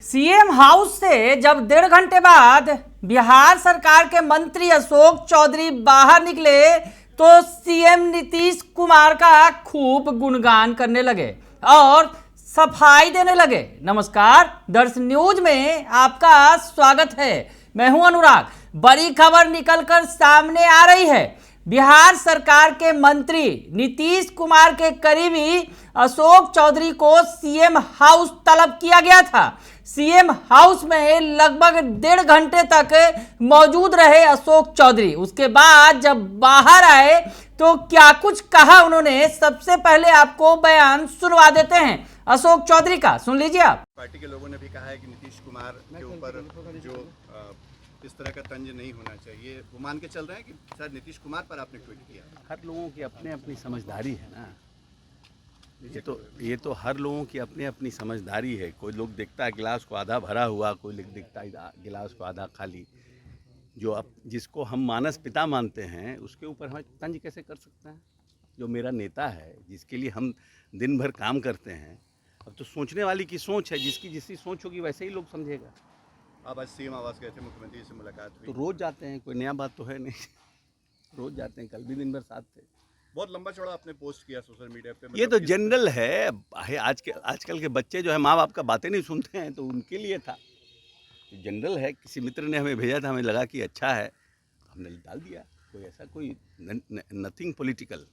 CM house से जब 1.5 घंटे बाद बिहार सरकार के मंत्री अशोक चौधरी बाहर निकले तो सीएम नीतीश कुमार का खूब गुणगान करने लगे और सफाई देने लगे। नमस्कार, दर्श न्यूज में आपका स्वागत है। मैं हूं अनुराग। बड़ी खबर निकलकर सामने आ रही है। बिहार सरकार के मंत्री नीतीश कुमार के करीबी अशोक चौधरी को सीएम हाउस तलब किया गया था। सीएम हाउस में लगभग 1.5 घंटे तक मौजूद रहे अशोक चौधरी। उसके बाद जब बाहर आए तो क्या कुछ कहा उन्होंने, सबसे पहले आपको बयान सुनवा देते हैं अशोक चौधरी का। सुन लीजिए आप। पार्टी के लोगों ने भी कहा है कि नीतीश कुमार के ऊपर जो इस तरह का तंज नहीं होना चाहिए, वो मान के चल रहे हैं कि शायद नीतीश कुमार पर आपने ट्वीट किया। हर लोगों की अपने अपनी समझदारी है ना। ये तो हर लोगों की अपनी अपनी समझदारी है। कोई लोग देखता है गिलास को आधा भरा हुआ, कोई लोग देखता है गिलास को आधा खाली। जिसको हम मानस पिता मानते हैं उसके ऊपर हम तंज कैसे कर सकते हैं? जो मेरा नेता है, जिसके लिए हम दिन भर काम करते हैं, अब तो सोचने वाली की सोच है। जिसकी जिसकी सोच होगी वैसे ही लोग समझेगा। आप आज सीएम आवास गए थे, मुख्यमंत्री से मुलाकात हुई। तो रोज जाते हैं, कोई नया बात तो है नहीं। रोज जाते हैं, कल भी दिन भर साथ थे। बहुत लंबा चौड़ा आपने पोस्ट किया सोशल मीडिया पे। ये तो जनरल है। आजकल के बच्चे जो है माँ बाप का बातें नहीं सुनते हैं, तो उनके लिए था। जनरल है। किसी मित्र ने हमें भेजा था, हमें लगा कि अच्छा है, हमने डाल दिया। कोई ऐसा कोई नथिंग पॉलिटिकल,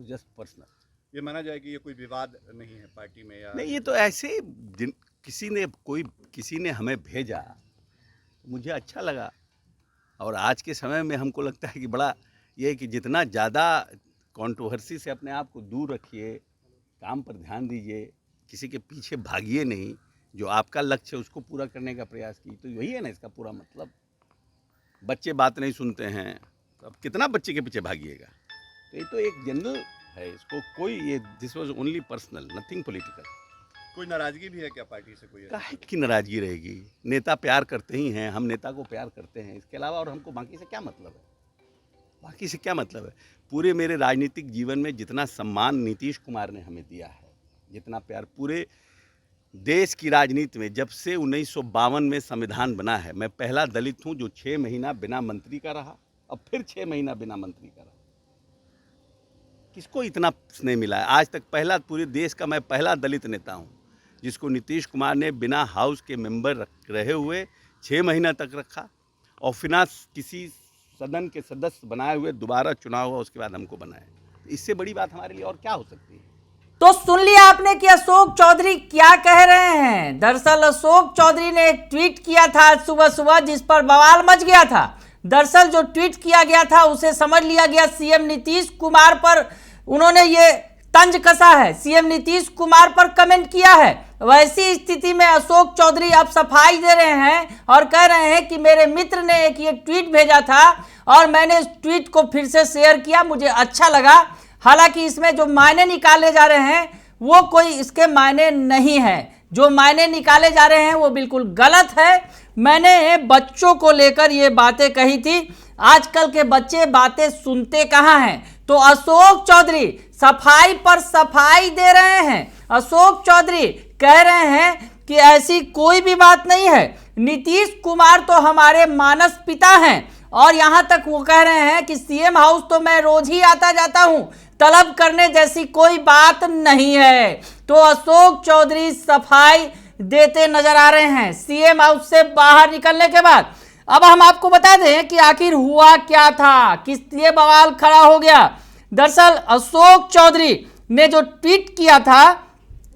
जस्ट पर्सनल। ये माना जाए कि ये कोई विवाद नहीं है पार्टी में या नहीं। ये तो ऐसे किसी ने हमें भेजा, मुझे अच्छा लगा। और आज के समय में हमको लगता है कि बड़ा ये है कि जितना ज़्यादा कंट्रोवर्सी से अपने आप को दूर रखिए, काम पर ध्यान दीजिए, किसी के पीछे भागिए नहीं। जो आपका लक्ष्य है उसको पूरा करने का प्रयास कीजिए। तो यही है ना इसका पूरा मतलब। बच्चे बात नहीं सुनते हैं तो अब कितना बच्चे के पीछे भागिएगा? तो ये तो एक जनरल है। इसको कोई this was only personal, nothing political. कोई नाराजगी भी है क्या पार्टी से? कोई काहे की नाराजगी रहेगी? नेता प्यार करते ही हैं, हम नेता को प्यार करते हैं। इसके अलावा और हमको बाकी से क्या मतलब है? बाकी से क्या मतलब है? पूरे मेरे राजनीतिक जीवन में जितना सम्मान नीतीश कुमार ने हमें दिया है, जितना प्यार पूरे देश की राजनीति में, जब से 1952 में संविधान बना है, मैं पहला दलित हूं जो 6 महीना बिना मंत्री का रहा और फिर 6 महीना बिना मंत्री का रहा। किसको इतना स्नेह मिला है? आज तक पूरे देश का मैं पहला दलित नेता हूं जिसको नीतीश कुमार ने बिना हाउस के मेंबर रहे हुए 6 महीना तक रखा और बिना किसी सदन के सदस्य बनाए हुए दोबारा चुनाव हुआ, उसके बाद हमको बनाया। इससे बड़ी बात हमारे लिए और क्या हो सकती है? तो सुन लिया आपने कि अशोक चौधरी क्या कह रहे हैं। दरअसल अशोक चौधरी ने एक ट्वीट किया था आज सुबह सुबह, जिस पर बवाल मच गया था। दरअसल जो ट्वीट किया गया था उसे समझ लिया गया सीएम नीतीश कुमार पर उन्होंने ये तंज कसा है, सीएम नीतीश कुमार पर कमेंट किया है। वैसी स्थिति में अशोक चौधरी अब सफाई दे रहे हैं और कह रहे हैं कि मेरे मित्र ने एक ये ट्वीट भेजा था और मैंने इस ट्वीट को फिर से शेयर किया, मुझे अच्छा लगा। हालांकि इसमें जो मायने निकाले जा रहे हैं वो कोई इसके मायने नहीं है। जो मायने निकाले जा रहे हैं वो बिल्कुल गलत है। मैंने बच्चों को लेकर ये बातें कही थी। आजकल के बच्चे बातें सुनते कहाँ हैं? तो अशोक चौधरी सफाई पर सफाई दे रहे हैं। अशोक चौधरी कह रहे हैं कि ऐसी कोई भी बात नहीं है। नीतीश कुमार तो हमारे मानस पिता हैं और यहां तक वो कह रहे हैं कि सीएम हाउस तो मैं रोज ही आता जाता हूं, तलब करने जैसी कोई बात नहीं है। तो अशोक चौधरी सफाई देते नजर आ रहे हैं सीएम हाउस से बाहर निकलने के बाद। अब हम आपको बता दें कि आखिर हुआ क्या था, किस लिए बवाल खड़ा हो गया। दरअसल अशोक चौधरी ने जो ट्वीट किया था,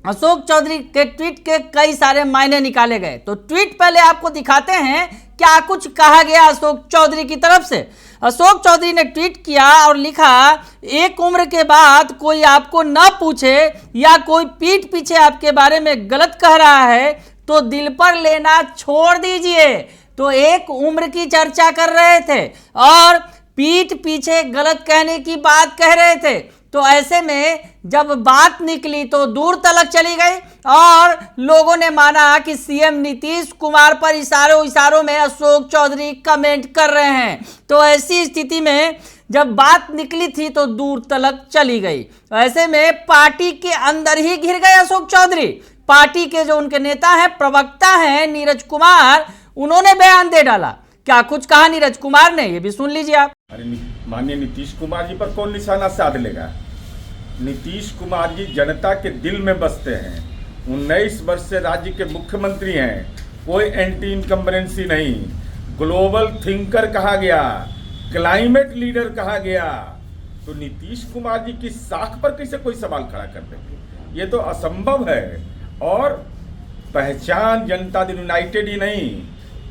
अशोक चौधरी के ट्वीट के कई सारे मायने निकाले गए। तो ट्वीट पहले आपको दिखाते हैं क्या कुछ कहा गया अशोक चौधरी की तरफ से। अशोक चौधरी ने ट्वीट किया और लिखा, एक उम्र के बाद कोई आपको न पूछे या कोई पीठ पीछे आपके बारे में गलत कह रहा है तो दिल पर लेना छोड़ दीजिए। तो एक उम्र की चर्चा कर रहे थे और पीठ पीछे गलत कहने की बात कह रहे थे। तो ऐसे में जब बात निकली तो दूर तलक चली गई और लोगों ने माना कि सीएम नीतीश कुमार पर इशारों में अशोक चौधरी कमेंट कर रहे हैं। तो ऐसी स्थिति में जब बात निकली थी तो दूर तलक चली गई। ऐसे में पार्टी के अंदर ही घिर गए अशोक चौधरी। पार्टी के जो उनके नेता हैं, प्रवक्ता हैं नीरज कुमार, उन्होंने बयान दे डाला। क्या कुछ कहा नीरज कुमार ने, ये भी सुन लीजिए आप। अरे माननीय नीतीश कुमार जी पर कौन निशाना साध लेगा? नीतीश कुमार जी जनता के दिल में बसते हैं। 19 वर्ष से राज्य के मुख्यमंत्री हैं, कोई एंटी इनकम्बरेंसी नहीं, ग्लोबल थिंकर कहा गया, क्लाइमेट लीडर कहा गया, तो नीतीश कुमार जी की साख पर कैसे कोई सवाल खड़ा कर देंगे? ये तो असंभव है। और पहचान जनता दल यूनाइटेड ही नहीं,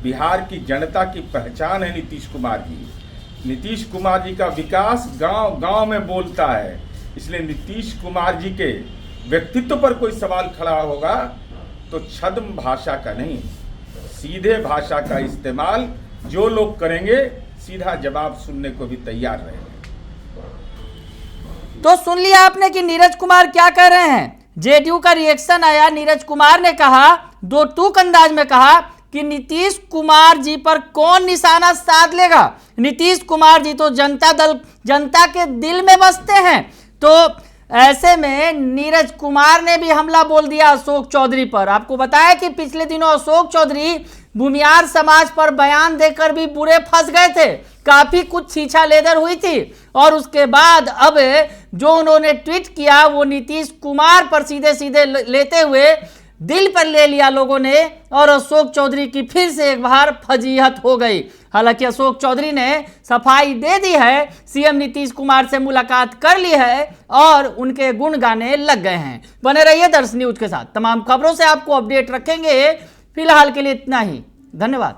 बिहार की जनता की पहचान है नीतीश कुमार जी। नीतीश कुमार जी का विकास गांव गांव में बोलता है, इसलिए नीतीश कुमार जी के व्यक्तित्व पर कोई सवाल खड़ा होगा तो छद्म भाषा का नहीं, सीधे भाषा का इस्तेमाल जो लोग करेंगे, सीधा जवाब सुनने को भी तैयार रहेंगे। तो सुन लिया आपने कि नीरज कुमार क्या कह रहे हैं। जेडीयू का रिएक्शन आया, नीरज कुमार ने कहा, दो टूक अंदाज में कहा कि नीतीश कुमार जी पर कौन निशाना साध लेगा, नीतीश कुमार जी तो जनता के दिल में बसते हैं। तो ऐसे में नीरज कुमार ने भी हमला बोल दिया अशोक चौधरी पर। आपको बताया कि पिछले दिनों अशोक चौधरी भूमियार समाज पर बयान देकर भी बुरे फंस गए थे, काफी कुछ छीछा लेदर हुई थी, और उसके बाद अब जो उन्होंने ट्वीट किया वो नीतीश कुमार पर सीधे सीधे लेते हुए दिल पर ले लिया लोगों ने, और अशोक चौधरी की फिर से एक बार फजीहत हो गई। हालांकि अशोक चौधरी ने सफाई दे दी है, सीएम नीतीश कुमार से मुलाकात कर ली है और उनके गुण गाने लग गए हैं। बने रहिए दर्श न्यूज के साथ, तमाम खबरों से आपको अपडेट रखेंगे। फिलहाल के लिए इतना ही, धन्यवाद।